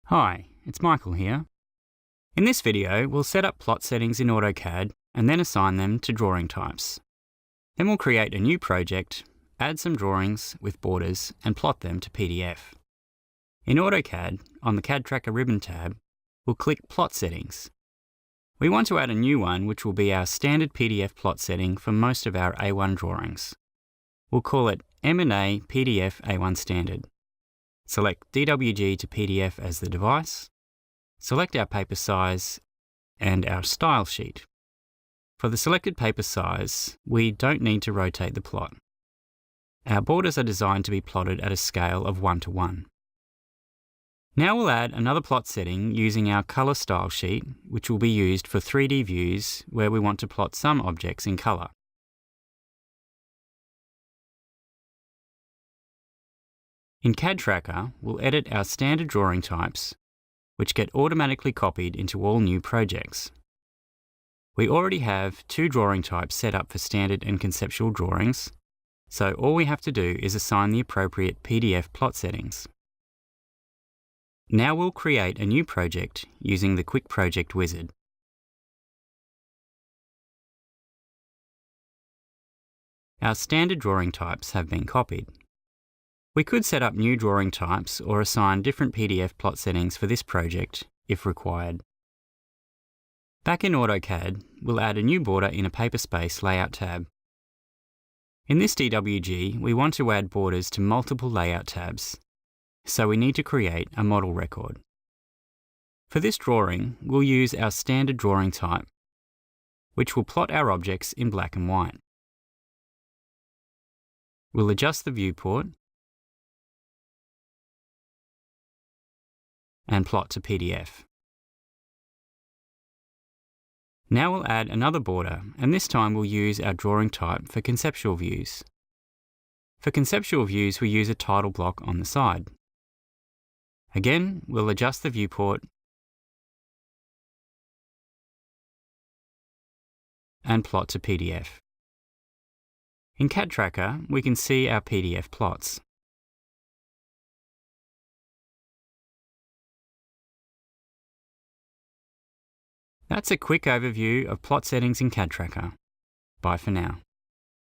Hi, it's Michael here. In this video, we'll set up plot settings in AutoCAD and then assign them to drawing types. Then we'll create a new project, add some drawings with borders and plot them to PDF. In AutoCAD, on the CadTracker ribbon tab, we'll click Plot Settings. We want to add a new one which will be our standard PDF plot setting for most of our A1 drawings. We'll call it M&A PDF A1 Standard. Select DWG to PDF as the device, select our paper size and our style sheet. For the selected paper size, we don't need to rotate the plot. Our borders are designed to be plotted at a scale of 1:1. Now we'll add another plot setting using our colour style sheet, which will be used for 3D views where we want to plot some objects in colour. In CadTracker, we'll edit our standard drawing types, which get automatically copied into all new projects. We already have two drawing types set up for standard and conceptual drawings, so all we have to do is assign the appropriate PDF plot settings. Now we'll create a new project using the Quick Project wizard. Our standard drawing types have been copied. We could set up new drawing types or assign different PDF plot settings for this project if required. Back in AutoCAD, we'll add a new border in a Paper Space Layout tab. In this DWG, we want to add borders to multiple layout tabs, so we need to create a model record. For this drawing, we'll use our standard drawing type, which will plot our objects in black and white. We'll adjust the viewport and plot to PDF. Now we'll add another border, and this time we'll use our drawing type for conceptual views. For conceptual views, we use a title block on the side. Again, we'll adjust the viewport and plot to PDF. In CadTracker, we can see our PDF plots. That's a quick overview of plot settings in CadTracker. Bye for now.